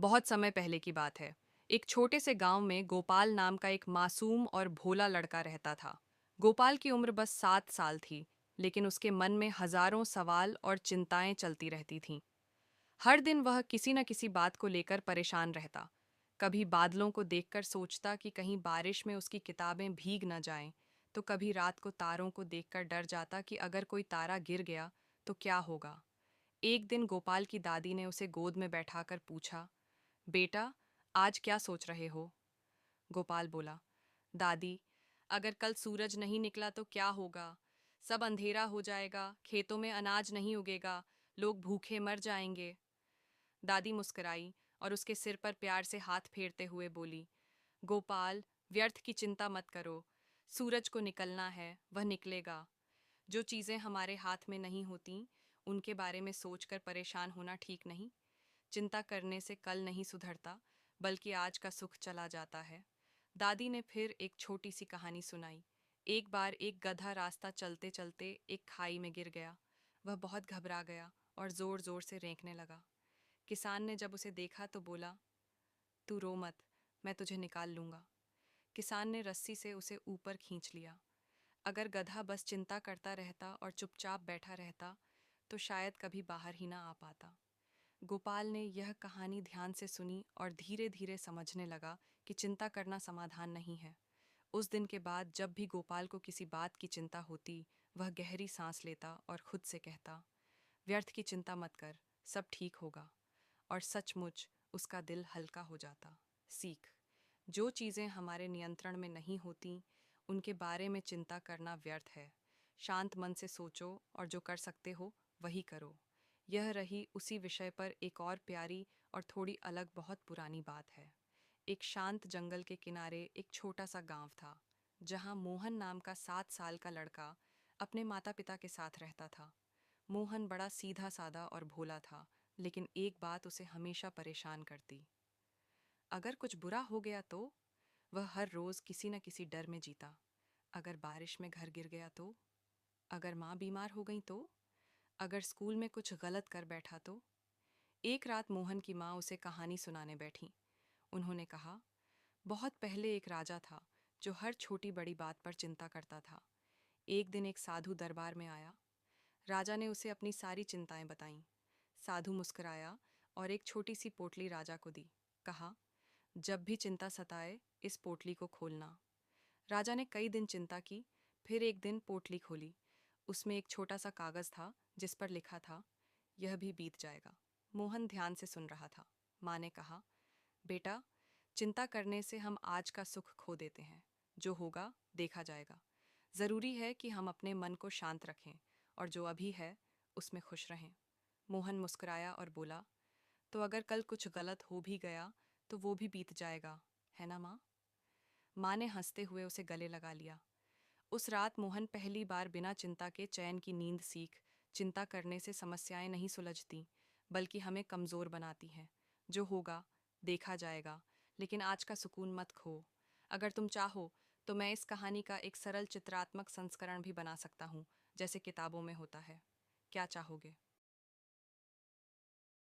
बहुत समय पहले की बात है। एक छोटे से गांव में गोपाल नाम का एक मासूम और भोला लड़का रहता था। गोपाल की उम्र बस 7 साल थी, लेकिन उसके मन में हजारों सवाल और चिंताएं चलती रहती थीं। हर दिन वह किसी न किसी बात को लेकर परेशान रहता। कभी बादलों को देखकर सोचता कि कहीं बारिश में उसकी किताबें भीग न जाएं, तो कभी रात को तारों को देखकर डर जाता कि अगर कोई तारा गिर गया तो क्या होगा। एक दिन गोपाल की दादी ने उसे गोद में बैठाकर पूछा, बेटा, आज क्या सोच रहे हो? गोपाल बोला, दादी, अगर कल सूरज नहीं निकला तो क्या होगा? सब अंधेरा हो जाएगा, खेतों में अनाज नहीं उगेगा, लोग भूखे मर जाएंगे। दादी मुस्कुराई और उसके सिर पर प्यार से हाथ फेरते हुए बोली, गोपाल, व्यर्थ की चिंता मत करो। सूरज को निकलना है, वह निकलेगा। जो चीज़ें हमारे हाथ में नहीं होती, उनके बारे में सोचकर परेशान होना ठीक नहीं। चिंता करने से कल नहीं सुधरता, बल्कि आज का सुख चला जाता है। दादी ने फिर एक छोटी सी कहानी सुनाई। एक बार एक गधा रास्ता चलते चलते एक खाई में गिर गया। वह बहुत घबरा गया और जोर जोर से रेंकने लगा। किसान ने जब उसे देखा तो बोला, तू रो मत, मैं तुझे निकाल लूंगा। किसान ने रस्सी से उसे ऊपर खींच लिया। अगर गधा बस चिंता करता रहता और चुपचाप बैठा रहता, तो शायद कभी बाहर ही ना आ पाता। गोपाल ने यह कहानी ध्यान से सुनी और धीरे धीरे समझने लगा कि चिंता करना समाधान नहीं है। उस दिन के बाद जब भी गोपाल को किसी बात की चिंता होती, वह गहरी सांस लेता और खुद से कहता, व्यर्थ की चिंता मत कर, सब ठीक होगा। और सचमुच उसका दिल हल्का हो जाता। सीख: जो चीज़ें हमारे नियंत्रण में नहीं होती, उनके बारे में चिंता करना व्यर्थ है। शांत मन से सोचो और जो कर सकते हो वही करो। यह रही उसी विषय पर एक और प्यारी और थोड़ी अलग बहुत पुरानी बात है। एक शांत जंगल के किनारे एक छोटा सा गांव था, जहां मोहन नाम का 7 साल का लड़का अपने माता पिता के साथ रहता था। मोहन बड़ा सीधा साधा और भोला था, लेकिन एक बात उसे हमेशा परेशान करती। अगर कुछ बुरा हो गया तो? वह हर रोज किसी न किसी डर में जीता। अगर बारिश में घर गिर गया तो? अगर माँ बीमार हो गई तो? अगर स्कूल में कुछ गलत कर बैठा तो? एक रात मोहन की माँ उसे कहानी सुनाने बैठी। उन्होंने कहा, बहुत पहले एक राजा था जो हर छोटी बड़ी बात पर चिंता करता था। एक दिन एक साधु दरबार में आया। राजा ने उसे अपनी सारी चिंताएं बताईं। साधु मुस्कुराया और एक छोटी सी पोटली राजा को दी। कहा, जब भी चिंता सताए, इस पोटली को खोलना। राजा ने कई दिन चिंता की, फिर एक दिन पोटली खोली। उसमें एक छोटा सा कागज था जिस पर लिखा था, यह भी बीत जाएगा। मोहन ध्यान से सुन रहा था। माँ ने कहा, बेटा, चिंता करने से हम आज का सुख खो देते हैं। जो होगा देखा जाएगा। जरूरी है कि हम अपने मन को शांत रखें और जो अभी है उसमें खुश रहें। मोहन मुस्कुराया और बोला, तो अगर कल कुछ गलत हो भी गया तो वो भी बीत जाएगा, है ना माँ? माँ ने हंसते हुए उसे गले लगा लिया। उस रात मोहन पहली बार बिना चिंता के चैन की नींद सीख। चिंता करने से समस्याएं नहीं सुलझती, बल्कि हमें कमज़ोर बनाती हैं। जो होगा देखा जाएगा, लेकिन आज का सुकून मत खो। अगर तुम चाहो तो मैं इस कहानी का एक सरल चित्रात्मक संस्करण भी बना सकता हूँ, जैसे किताबों में होता है। क्या चाहोगे?